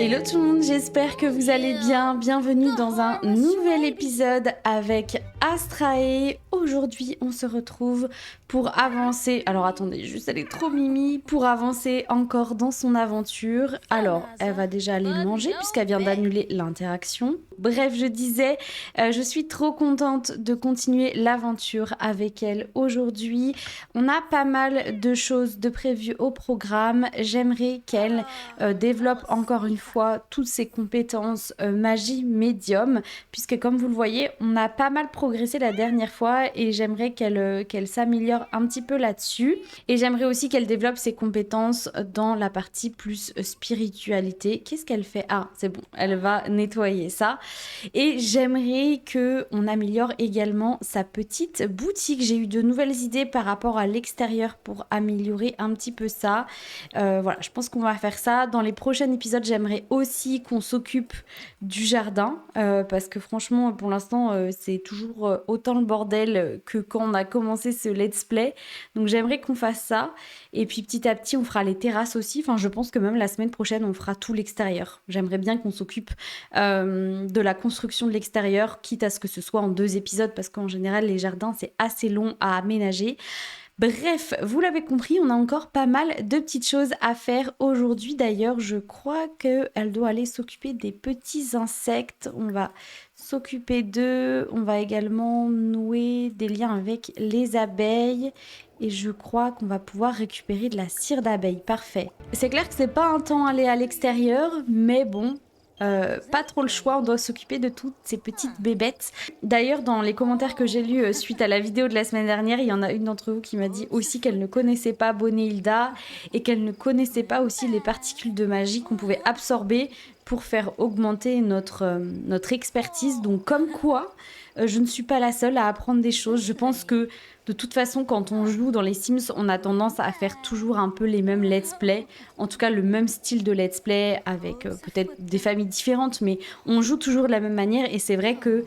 Hello tout le monde, j'espère que vous allez bien. Bienvenue dans un nouvel épisode avec Astrae. Aujourd'hui, on se retrouve pour avancer. Alors attendez, juste elle est trop mimi. Pour avancer encore dans son aventure. Alors, elle va déjà aller manger puisqu'elle vient d'annuler l'interaction. Bref, je disais, je suis trop contente de continuer l'aventure avec elle aujourd'hui. On a pas mal de choses de prévues au programme. J'aimerais qu'elle développe encore une fois toutes ses compétences magie médium, puisque comme vous le voyez, on a pas mal progressé la dernière fois et j'aimerais qu'elle s'améliore un petit peu là-dessus. Et j'aimerais aussi qu'elle développe ses compétences dans la partie plus spiritualité. Qu'est-ce qu'elle fait? Ah, c'est bon, elle va nettoyer ça. Et j'aimerais qu'on améliore également sa petite boutique. J'ai eu de nouvelles idées par rapport à l'extérieur pour améliorer un petit peu ça. Voilà, je pense qu'on va faire ça. Dans les prochains épisodes, j'aimerais aussi qu'on s'occupe du jardin parce que franchement, pour l'instant, c'est toujours autant le bordel que quand on a commencé ce let's play. Donc j'aimerais qu'on fasse ça. Et puis petit à petit, on fera les terrasses aussi. Enfin, je pense que même la semaine prochaine, on fera tout l'extérieur. J'aimerais bien qu'on s'occupe de la construction de l'extérieur, quitte à ce que ce soit en 2 épisodes parce qu'en général, les jardins, c'est assez long à aménager. Bref, vous l'avez compris, on a encore pas mal de petites choses à faire aujourd'hui. D'ailleurs, je crois qu'elle doit aller s'occuper des petits insectes. On va s'occuper d'eux. On va également nouer des liens avec les abeilles. Et je crois qu'on va pouvoir récupérer de la cire d'abeille. Parfait. C'est clair que c'est pas un temps aller à l'extérieur, mais bon... pas trop le choix, on doit s'occuper de toutes ces petites bébêtes. D'ailleurs, dans les commentaires que j'ai lus suite à la vidéo de la semaine dernière, il y en a une d'entre vous qui m'a dit aussi qu'elle ne connaissait pas Bonehilda et qu'elle ne connaissait pas aussi les particules de magie qu'on pouvait absorber pour faire augmenter notre expertise. Donc comme quoi, je ne suis pas la seule à apprendre des choses. Je pense que de toute façon, quand on joue dans les Sims, on a tendance à faire toujours un peu les mêmes let's play. En tout cas, le même style de let's play avec peut-être des familles différentes, mais on joue toujours de la même manière. Et c'est vrai que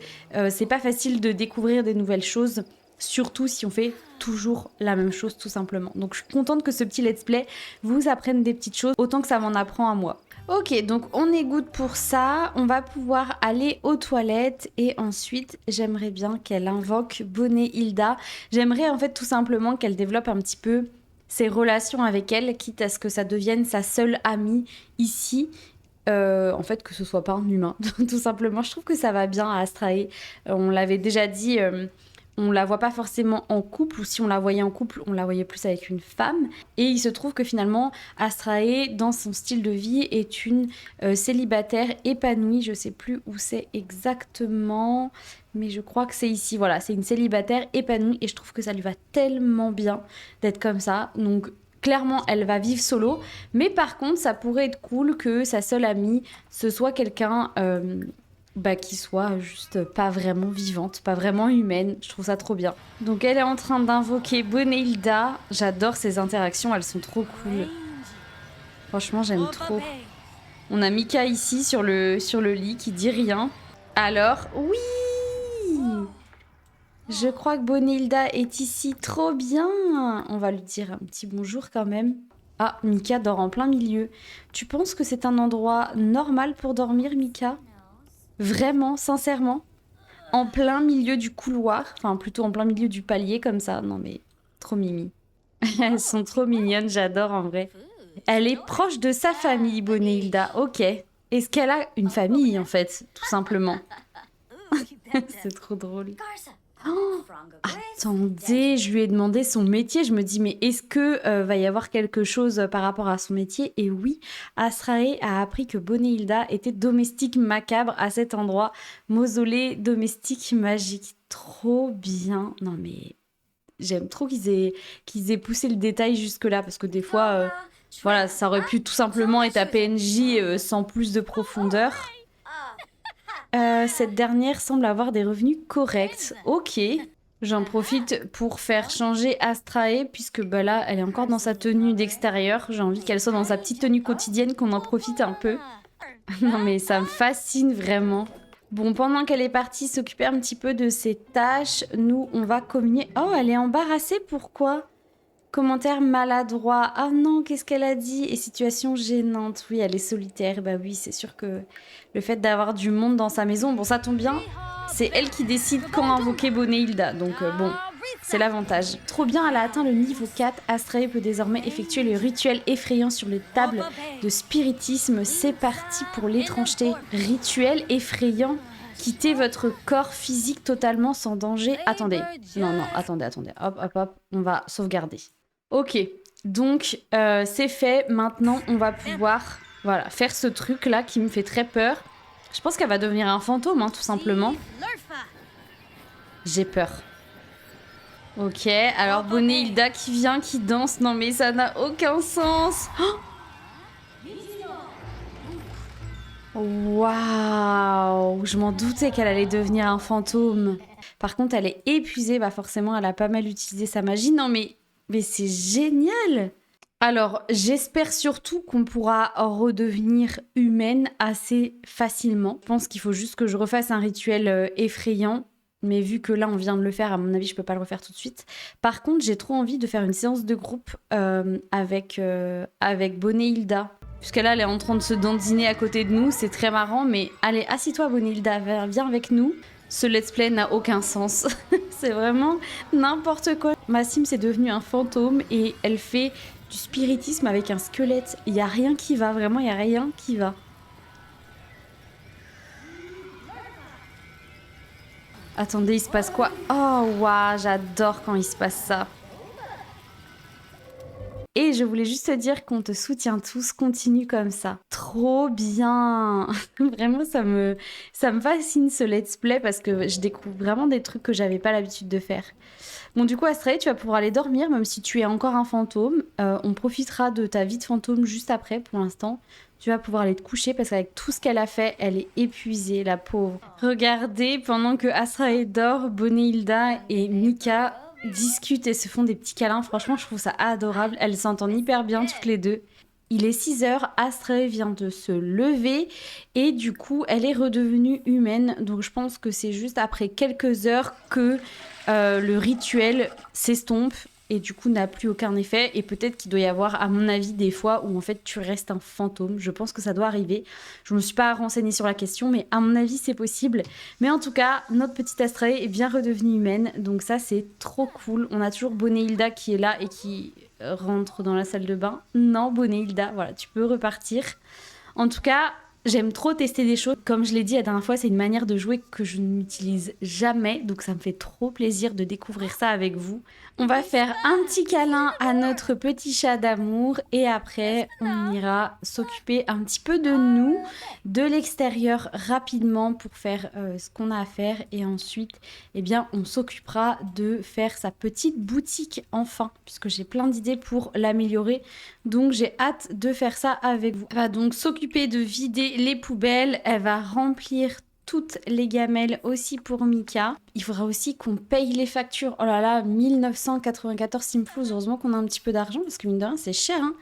c'est pas facile de découvrir des nouvelles choses, surtout si on fait toujours la même chose tout simplement. Donc je suis contente que ce petit let's play vous apprenne des petites choses, autant que ça m'en apprend à moi. Ok, donc on est good pour ça. On va pouvoir aller aux toilettes et ensuite, j'aimerais bien qu'elle invoque Bonehilda. J'aimerais en fait tout simplement qu'elle développe un petit peu ses relations avec elle, quitte à ce que ça devienne sa seule amie ici. En fait, que ce soit pas un humain, tout simplement. Je trouve que ça va bien à Astrae. On l'avait déjà dit... on la voit pas forcément en couple, ou si on la voyait en couple, on la voyait plus avec une femme. Et il se trouve que finalement, Astrae, dans son style de vie, est une célibataire épanouie. Je sais plus où c'est exactement, mais je crois que c'est ici. Voilà, c'est une célibataire épanouie et je trouve que ça lui va tellement bien d'être comme ça. Donc clairement, elle va vivre solo. Mais par contre, ça pourrait être cool que sa seule amie, ce soit quelqu'un... qui soit juste pas vraiment vivante, pas vraiment humaine. Je trouve ça trop bien. Donc elle est en train d'invoquer Bonehilda. J'adore ces interactions, elles sont trop cool. Franchement, j'aime trop. On a Mika ici sur le lit qui dit rien. Alors, oui! Je crois que Bonehilda est ici, trop bien! On va lui dire un petit bonjour quand même. Ah, Mika dort en plein milieu. Tu penses que c'est un endroit normal pour dormir, Mika? Vraiment, sincèrement, en plein milieu du couloir, enfin plutôt en plein milieu du palier comme ça. Non mais, trop mimi. Elles sont trop mignonnes, j'adore en vrai. Elle est proche de sa famille, Bonehilda, ok. Est-ce qu'elle a une famille en fait, tout simplement? C'est trop drôle. Oh, attendez, je lui ai demandé son métier. Je me dis, mais est-ce que va y avoir quelque chose par rapport à son métier? Et oui, Astrae a appris que Bonehilda était domestique macabre à cet endroit. Mausolée domestique magique. Trop bien. Non mais, j'aime trop qu'ils aient poussé le détail jusque-là. Parce que des fois, voilà, ça aurait pu tout simplement être à PNJ sans plus de profondeur. Cette dernière semble avoir des revenus corrects. Ok. J'en profite pour faire changer Astrae, puisque là, elle est encore dans sa tenue d'extérieur. J'ai envie qu'elle soit dans sa petite tenue quotidienne, qu'on en profite un peu. Non mais ça me fascine vraiment. Bon, pendant qu'elle est partie s'occuper un petit peu de ses tâches, nous, on va communier... Oh, elle est embarrassée, pourquoi? Commentaire maladroit. Ah non, qu'est-ce qu'elle a dit? Et situation gênante. Oui, elle est solitaire. Bah oui, c'est sûr que le fait d'avoir du monde dans sa maison, bon, ça tombe bien. C'est elle qui décide quand invoquer Bonéhilda. Donc bon, c'est l'avantage. Trop bien, elle a atteint le niveau 4. Astraea peut désormais effectuer le rituel effrayant sur les tables de spiritisme. C'est parti pour l'étrangeté. Rituel effrayant. Quittez votre corps physique totalement sans danger. Attendez. Non, attendez. Hop, hop, hop. On va sauvegarder. Ok, donc c'est fait. Maintenant, on va pouvoir faire ce truc-là qui me fait très peur. Je pense qu'elle va devenir un fantôme, hein, tout simplement. J'ai peur. Ok, alors Bonéhilda qui vient, qui danse. Non mais ça n'a aucun sens. Waouh, je m'en doutais qu'elle allait devenir un fantôme. Par contre, elle est épuisée. Bah forcément, elle a pas mal utilisé sa magie. Non mais c'est génial! Alors, j'espère surtout qu'on pourra redevenir humaine assez facilement. Je pense qu'il faut juste que je refasse un rituel effrayant. Mais vu que là, on vient de le faire, à mon avis, je peux pas le refaire tout de suite. Par contre, j'ai trop envie de faire une séance de groupe avec Bonéhilda. Puisque là, elle est en train de se dandiner à côté de nous. C'est très marrant. Mais allez, assis-toi, Bonéhilda. Viens avec nous. Ce let's play n'a aucun sens. C'est vraiment n'importe quoi. Ma Sim est devenue un fantôme et elle fait du spiritisme avec un squelette. Il n'y a rien qui va, vraiment, il n'y a rien qui va. Attendez, il se passe quoi? Oh, waouh, j'adore quand il se passe ça. Et je voulais juste te dire qu'on te soutient tous, continue comme ça. Trop bien. Vraiment, ça me fascine ce let's play parce que je découvre vraiment des trucs que j'avais pas l'habitude de faire. Bon, du coup, Astraea, tu vas pouvoir aller dormir, même si tu es encore un fantôme. On profitera de ta vie de fantôme juste après, pour l'instant. Tu vas pouvoir aller te coucher parce qu'avec tout ce qu'elle a fait, elle est épuisée, la pauvre. Regardez, pendant que Astraea dort, Bonéhilda et Mika discutent et se font des petits câlins. Franchement, je trouve ça adorable. Elles s'entendent hyper bien toutes les deux. Il est 6h, Astraea vient de se lever et du coup, elle est redevenue humaine. Donc je pense que c'est juste après quelques heures que le rituel s'estompe et du coup n'a plus aucun effet. Et peut-être qu'il doit y avoir, à mon avis, des fois où en fait tu restes un fantôme. Je pense que ça doit arriver. Je me suis pas renseignée sur la question, mais à mon avis c'est possible. Mais en tout cas, notre petite Astraea est bien redevenue humaine. Donc ça c'est trop cool. On a toujours Bonéhilda qui est là et qui rentre dans la salle de bain. Non, Bonéhilda, voilà, tu peux repartir. En tout cas, j'aime trop tester des choses. Comme je l'ai dit la dernière fois, c'est une manière de jouer que je n'utilise jamais. Donc ça me fait trop plaisir de découvrir ça avec vous. On va faire un petit câlin à notre petit chat d'amour. Et après, on ira s'occuper un petit peu de nous, de l'extérieur rapidement pour faire ce qu'on a à faire. Et ensuite, eh bien, on s'occupera de faire sa petite boutique enfin. Puisque j'ai plein d'idées pour l'améliorer. Donc j'ai hâte de faire ça avec vous. Elle va donc s'occuper de vider les poubelles. Elle va remplir toutes les gamelles aussi pour Mika. Il faudra aussi qu'on paye les factures. Oh là là, 1994 Simflouz. Heureusement qu'on a un petit peu d'argent parce que mine de rien, c'est cher. Hein.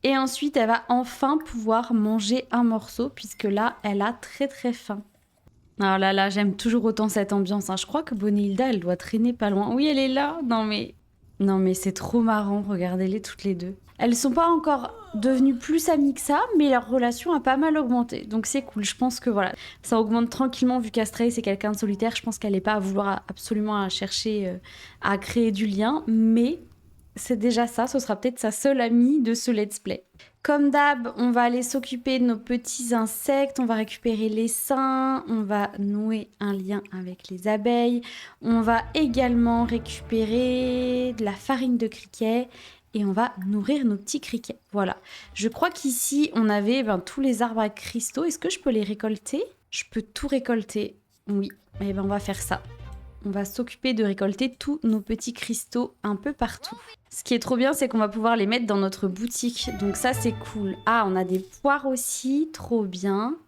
Et ensuite, elle va enfin pouvoir manger un morceau puisque là, elle a très très faim. Oh là là, j'aime toujours autant cette ambiance. Hein. Je crois que Bonéhilda, elle doit traîner pas loin. Oui, elle est là. Non mais c'est trop marrant. Regardez-les toutes les deux. Elles sont pas encore devenues plus amies que ça, mais leur relation a pas mal augmenté. Donc c'est cool. Je pense que voilà, ça augmente tranquillement vu qu'Astraea c'est quelqu'un de solitaire. Je pense qu'elle n'est pas à vouloir absolument à chercher à créer du lien, mais c'est déjà ça. Ce sera peut-être sa seule amie de ce let's play. Comme d'hab, on va aller s'occuper de nos petits insectes, on va récupérer les seins, on va nouer un lien avec les abeilles, on va également récupérer de la farine de criquet et on va nourrir nos petits criquets. Voilà. Je crois qu'ici, on avait tous les arbres à cristaux. Est-ce que je peux les récolter? Je peux tout récolter. Oui. Eh ben, on va faire ça. On va s'occuper de récolter tous nos petits cristaux un peu partout. Ce qui est trop bien, c'est qu'on va pouvoir les mettre dans notre boutique. Donc ça, c'est cool. Ah, on a des poires aussi. Trop bien.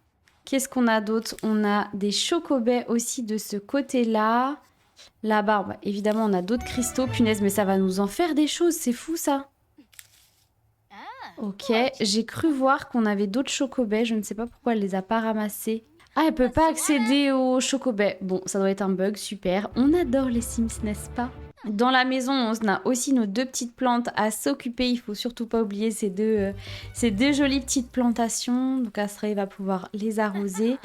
Qu'est-ce qu'on a d'autre? On a des chocobais aussi de ce côté-là. Là-bas, évidemment, on a d'autres cristaux. Punaise, mais ça va nous en faire des choses. C'est fou, ça. Ok, j'ai cru voir qu'on avait d'autres chocobais. Je ne sais pas pourquoi elle les a pas ramassés. Ah, elle peut pas accéder aux chocobais. Bon, ça doit être un bug, super. On adore les Sims, n'est-ce pas? Dans la maison, on a aussi nos 2 petites plantes à s'occuper. Il faut surtout pas oublier ces deux jolies petites plantations. Donc Astrae va pouvoir les arroser.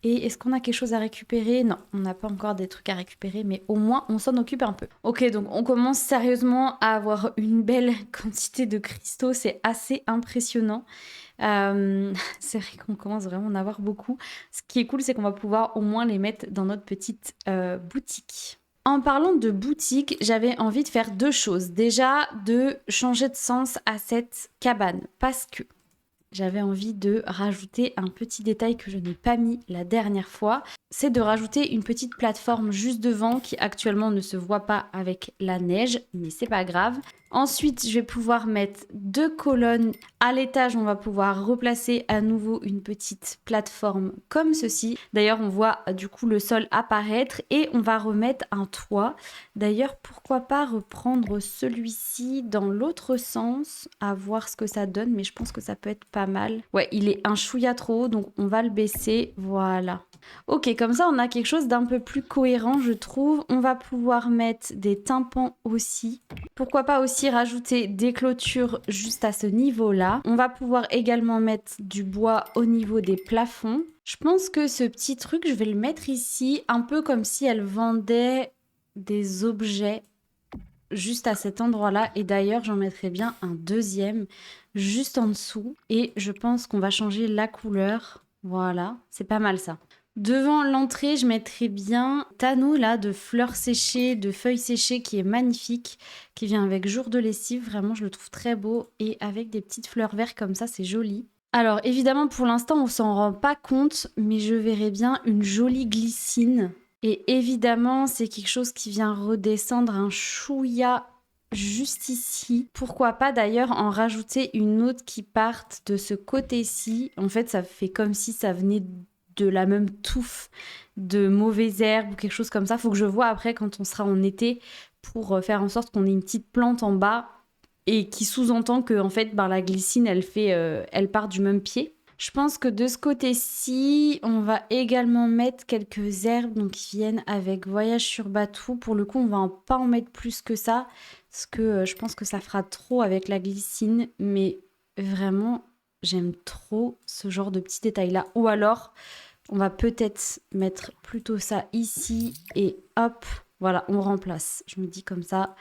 Et est-ce qu'on a quelque chose à récupérer? Non, on n'a pas encore des trucs à récupérer, mais au moins on s'en occupe un peu. Ok, donc on commence sérieusement à avoir une belle quantité de cristaux. C'est assez impressionnant. C'est vrai qu'on commence vraiment à en avoir beaucoup. Ce qui est cool, c'est qu'on va pouvoir au moins les mettre dans notre petite boutique. En parlant de boutique, j'avais envie de faire 2 choses. Déjà, de changer de sens à cette cabane, parce que j'avais envie de rajouter un petit détail que je n'ai pas mis la dernière fois. C'est de rajouter une petite plateforme juste devant qui actuellement ne se voit pas avec la neige, mais c'est pas grave. Ensuite, je vais pouvoir mettre 2 colonnes. À l'étage, on va pouvoir replacer à nouveau une petite plateforme comme ceci. D'ailleurs, on voit du coup le sol apparaître et on va remettre un toit. D'ailleurs, pourquoi pas reprendre celui-ci dans l'autre sens, à voir ce que ça donne, mais je pense que ça peut être pas mal. Ouais, il est un chouïa trop haut, donc on va le baisser, voilà. Ok, comme ça on a quelque chose d'un peu plus cohérent, je trouve. On va pouvoir mettre des tympans aussi. Pourquoi pas aussi rajouter des clôtures juste à ce niveau-là. On va pouvoir également mettre du bois au niveau des plafonds. Je pense que ce petit truc, je vais le mettre ici, un peu comme si elle vendait des objets juste à cet endroit-là. Et d'ailleurs, j'en mettrai bien un deuxième juste en dessous. Et je pense qu'on va changer la couleur. Voilà, c'est pas mal ça. Devant l'entrée, je mettrai bien un tonneau là de fleurs séchées, de feuilles séchées qui est magnifique, qui vient avec jour de lessive. Vraiment, je le trouve très beau et avec des petites fleurs vertes comme ça, c'est joli. Alors évidemment, pour l'instant, on s'en rend pas compte, mais je verrai bien une jolie glycine. Et évidemment, c'est quelque chose qui vient redescendre un chouïa juste ici. Pourquoi pas d'ailleurs en rajouter une autre qui parte de ce côté-ci. En fait, ça fait comme si ça venait de la même touffe de mauvaises herbes ou quelque chose comme ça. Faut que je vois après quand on sera en été pour faire en sorte qu'on ait une petite plante en bas et qui sous-entend que en fait, la glycine, elle part du même pied. Je pense que de ce côté-ci, on va également mettre quelques herbes donc, qui viennent avec Voyage sur Batou. Pour le coup, on va pas en mettre plus que ça, parce que je pense que ça fera trop avec la glycine. Mais vraiment, j'aime trop ce genre de petits détails-là. Ou alors, on va peut-être mettre plutôt ça ici et hop, voilà, on remplace. Je me dis comme ça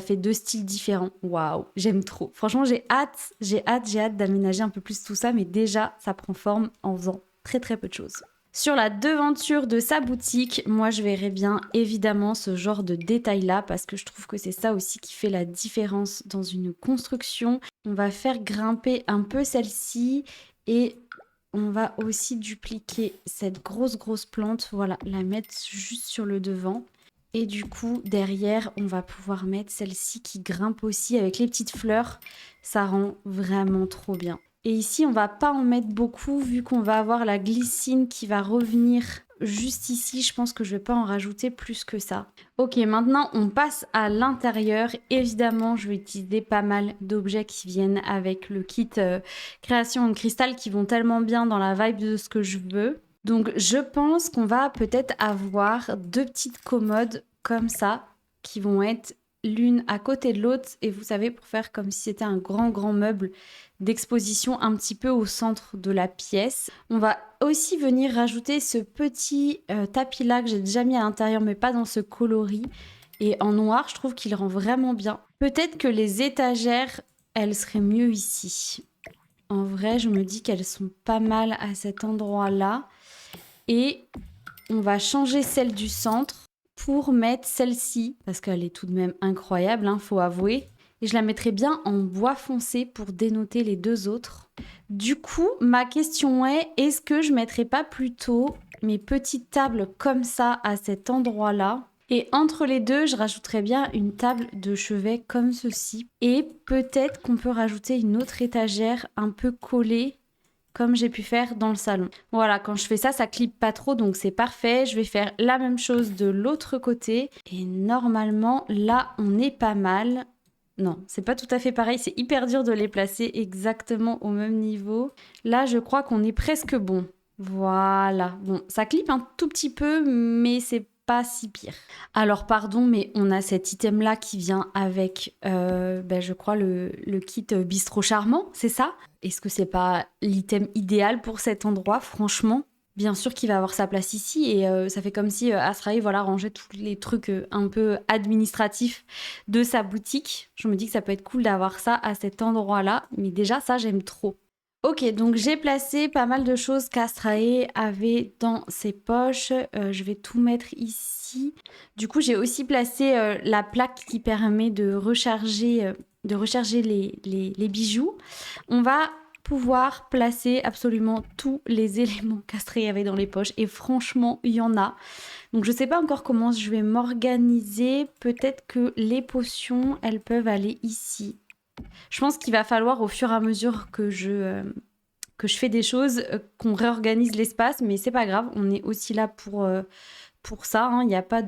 fait 2 styles différents. Waouh, j'aime trop. Franchement, j'ai hâte d'aménager un peu plus tout ça, mais déjà, ça prend forme en faisant très très peu de choses. Sur la devanture de sa boutique, moi je verrais bien évidemment ce genre de détail-là parce que je trouve que c'est ça aussi qui fait la différence dans une construction. On va faire grimper un peu celle-ci et on va aussi dupliquer cette grosse plante, voilà, la mettre juste sur le devant. Et du coup, derrière, on va pouvoir mettre celle-ci qui grimpe aussi avec les petites fleurs. Ça rend vraiment trop bien. Et ici, on va pas en mettre beaucoup vu qu'on va avoir la glycine qui va revenir juste ici. Je pense que je vais pas en rajouter plus que ça. Ok, maintenant, on passe à l'intérieur. Évidemment, je vais utiliser pas mal d'objets qui viennent avec le kit création en cristal qui vont tellement bien dans la vibe de ce que je veux. Donc, je pense qu'on va peut-être avoir 2 petites commodes comme ça qui vont être l'une à côté de l'autre. Et vous savez, pour faire comme si c'était un grand meuble d'exposition un petit peu au centre de la pièce. On va aussi venir rajouter ce petit tapis-là que j'ai déjà mis à l'intérieur, mais pas dans ce coloris. Et en noir, je trouve qu'il rend vraiment bien. Peut-être que les étagères, elles seraient mieux ici. En vrai, je me dis qu'elles sont pas mal à cet endroit-là. Et on va changer celle du centre pour mettre celle-ci, parce qu'elle est tout de même incroyable, faut avouer. Et je la mettrai bien en bois foncé pour dénoter les 2 autres. Du coup, ma question est-ce que je mettrai pas plutôt mes petites tables comme ça à cet endroit-là? Et entre les 2, je rajouterai bien une table de chevet comme ceci. Et peut-être qu'on peut rajouter une autre étagère un peu collée comme j'ai pu faire dans le salon. Voilà, quand je fais ça, ça clippe pas trop, donc c'est parfait. Je vais faire la même chose de l'autre côté. Et normalement, là, on est pas mal. Non, c'est pas tout à fait pareil. C'est hyper dur de les placer exactement au même niveau. Là, je crois qu'on est presque bon. Voilà. Bon, ça clippe un tout petit peu, mais c'est pas si pire. Alors pardon, mais on a cet item-là qui vient avec, je crois, le kit bistrot charmant, c'est ça? Est-ce que c'est pas l'item idéal pour cet endroit, franchement? Bien sûr qu'il va avoir sa place ici et ça fait comme si Astrae rangeait tous les trucs un peu administratifs de sa boutique. Je me dis que ça peut être cool d'avoir ça à cet endroit-là, mais déjà ça j'aime trop. Ok, donc j'ai placé pas mal de choses qu'Astrae avait dans ses poches. Je vais tout mettre ici. Du coup, j'ai aussi placé la plaque qui permet de recharger les bijoux. On va pouvoir placer absolument tous les éléments qu'Astrae avait dans les poches. Et franchement, il y en a. Donc je sais pas encore comment je vais m'organiser. Peut-être que les potions, elles peuvent aller ici. Je pense qu'il va falloir au fur et à mesure que je fais des choses, qu'on réorganise l'espace, mais c'est pas grave, on est aussi là pour ça, hein. Il n'y a pas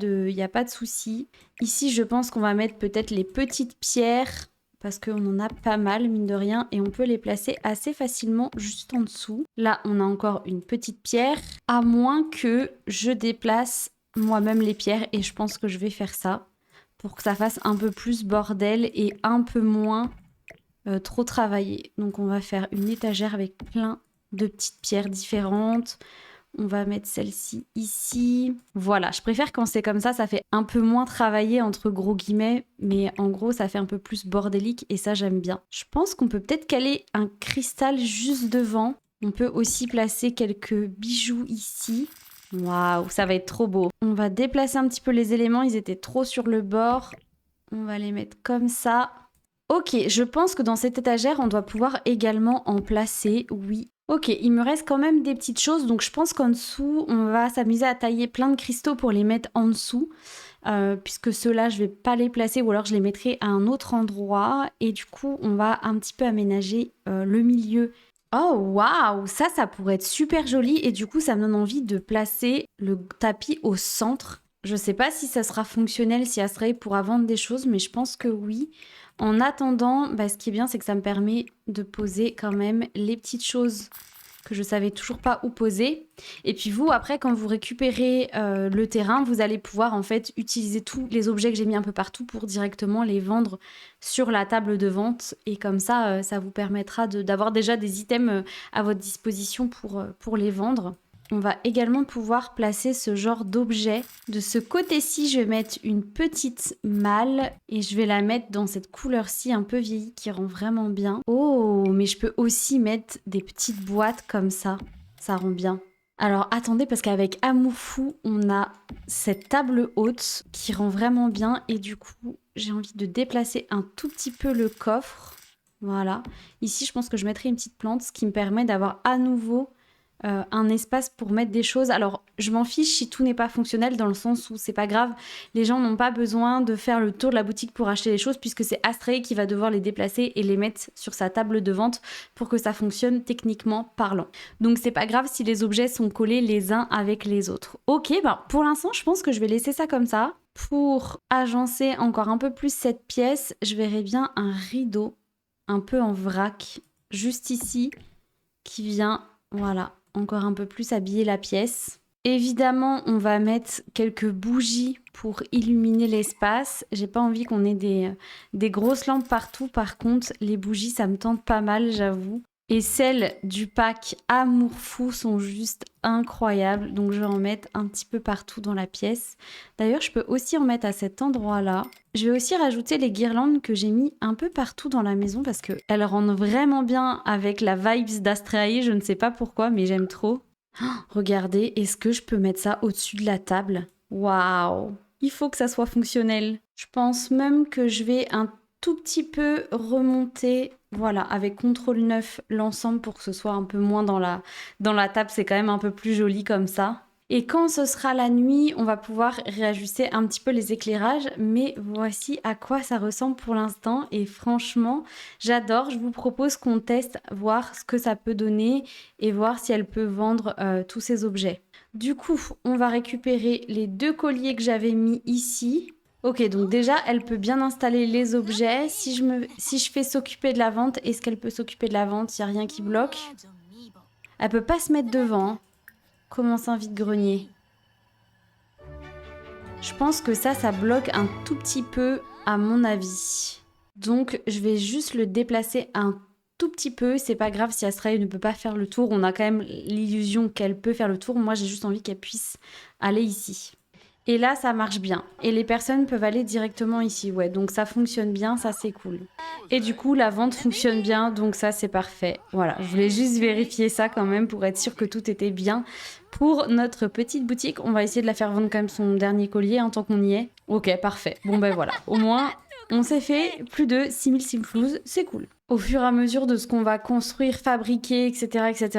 de souci. Ici, je pense qu'on va mettre peut-être les petites pierres, parce qu'on en a pas mal, mine de rien, et on peut les placer assez facilement juste en dessous. Là, on a encore une petite pierre, à moins que je déplace moi-même les pierres, et je pense que je vais faire ça, pour que ça fasse un peu plus bordel et un peu moins trop travaillé. Donc on va faire une étagère avec plein de petites pierres différentes. On va mettre celle-ci ici. Voilà, je préfère quand c'est comme ça fait un peu moins travaillé entre gros guillemets, mais en gros ça fait un peu plus bordélique et ça j'aime bien. Je pense qu'on peut peut-être caler un cristal juste devant. On peut aussi placer quelques bijoux ici. Waouh, ça va être trop beau. On va déplacer un petit peu les éléments, ils étaient trop sur le bord. On va les mettre comme ça. Ok, je pense que dans cette étagère, on doit pouvoir également en placer, oui. Ok, il me reste quand même des petites choses, donc je pense qu'en dessous, on va s'amuser à tailler plein de cristaux pour les mettre en dessous, puisque ceux-là, je vais pas les placer, ou alors je les mettrai à un autre endroit, et du coup, on va un petit peu aménager le milieu. Oh, waouh, ça pourrait être super joli, et du coup, ça me donne envie de placer le tapis au centre. Je sais pas si ça sera fonctionnel, si Astrae pourra vendre des choses, mais je pense que oui. En attendant, ce qui est bien, c'est que ça me permet de poser quand même les petites choses que je savais toujours pas où poser. Et puis vous, après, quand vous récupérez le terrain, vous allez pouvoir en fait utiliser tous les objets que j'ai mis un peu partout pour directement les vendre sur la table de vente. Et comme ça, ça vous permettra d'avoir déjà des items à votre disposition pour les vendre. On va également pouvoir placer ce genre d'objet. De ce côté-ci, je vais mettre une petite malle et je vais la mettre dans cette couleur-ci un peu vieillie qui rend vraiment bien. Oh, mais je peux aussi mettre des petites boîtes comme ça. Ça rend bien. Alors attendez, parce qu'avec Amour Fou, on a cette table haute qui rend vraiment bien et du coup, j'ai envie de déplacer un tout petit peu le coffre. Voilà. Ici, je pense que je mettrai une petite plante, ce qui me permet d'avoir à nouveau un espace pour mettre des choses. Alors, je m'en fiche si tout n'est pas fonctionnel dans le sens où c'est pas grave. Les gens n'ont pas besoin de faire le tour de la boutique pour acheter les choses puisque c'est Astrae qui va devoir les déplacer et les mettre sur sa table de vente pour que ça fonctionne techniquement parlant. Donc, c'est pas grave si les objets sont collés les uns avec les autres. Ok, pour l'instant, je pense que je vais laisser ça comme ça. Pour agencer encore un peu plus cette pièce, je verrais bien un rideau un peu en vrac juste ici qui vient, voilà, encore un peu plus habiller la pièce. Évidemment, on va mettre quelques bougies pour illuminer l'espace. J'ai pas envie qu'on ait des grosses lampes partout. Par contre, les bougies, ça me tente pas mal, j'avoue. Et celles du pack Amour Fou sont juste incroyables. Donc, je vais en mettre un petit peu partout dans la pièce. D'ailleurs, je peux aussi en mettre à cet endroit-là. Je vais aussi rajouter les guirlandes que j'ai mis un peu partout dans la maison parce qu'elles rendent vraiment bien avec la vibes d'Astrae. Je ne sais pas pourquoi, mais j'aime trop. Oh, regardez, est-ce que je peux mettre ça au-dessus de la table? Waouh! Il faut que ça soit fonctionnel. Je pense même que je vais un tout petit peu remonter, voilà, avec CTRL 9 l'ensemble pour que ce soit un peu moins dans la table. C'est quand même un peu plus joli comme ça. Et quand ce sera la nuit, on va pouvoir réajuster un petit peu les éclairages. Mais voici à quoi ça ressemble pour l'instant. Et franchement, j'adore. Je vous propose qu'on teste, voir ce que ça peut donner et voir si elle peut vendre tous ces objets. Du coup, on va récupérer les 2 colliers que j'avais mis ici. Ok, donc déjà, elle peut bien installer les objets. Si je fais s'occuper de la vente, est-ce qu'elle peut s'occuper de la vente? Il n'y a rien qui bloque. Elle peut pas se mettre devant. Comment ça, vide-grenier? Je pense que ça bloque un tout petit peu à mon avis. Donc je vais juste le déplacer un tout petit peu. C'est pas grave si Astraea ne peut pas faire le tour. On a quand même l'illusion qu'elle peut faire le tour. Moi j'ai juste envie qu'elle puisse aller ici. Et là, ça marche bien. Et les personnes peuvent aller directement ici. Ouais, donc ça fonctionne bien, ça c'est cool. Et du coup, la vente fonctionne bien, donc ça c'est parfait. Voilà, je voulais juste vérifier ça quand même pour être sûr que tout était bien. Pour notre petite boutique, on va essayer de la faire vendre quand même son dernier collier, tant qu'on y est. Ok, parfait. Bon ben voilà, au moins, on s'est fait plus de 6000 simflouz, c'est cool. Au fur et à mesure de ce qu'on va construire, fabriquer, etc.,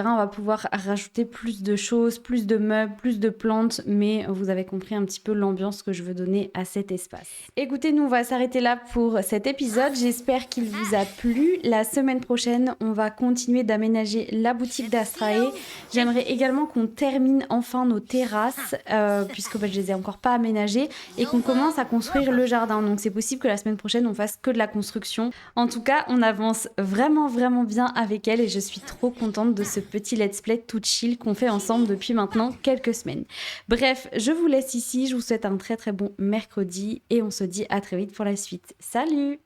on va pouvoir rajouter plus de choses, plus de meubles, plus de plantes, mais vous avez compris un petit peu l'ambiance que je veux donner à cet espace. Écoutez, nous on va s'arrêter là pour cet épisode. J'espère qu'il vous a plu. La semaine prochaine, on va continuer d'aménager la boutique d'Astraea. J'aimerais également qu'on termine enfin nos terrasses, puisque je les ai encore pas aménagées, et qu'on commence à construire le jardin. Donc c'est possible que la semaine prochaine, on fasse que de la construction. En tout cas, on avance vraiment bien avec elle et je suis trop contente de ce petit let's play tout chill qu'on fait ensemble depuis maintenant quelques semaines. Bref, je vous laisse ici, je vous souhaite un très bon mercredi et on se dit à très vite pour la suite. Salut!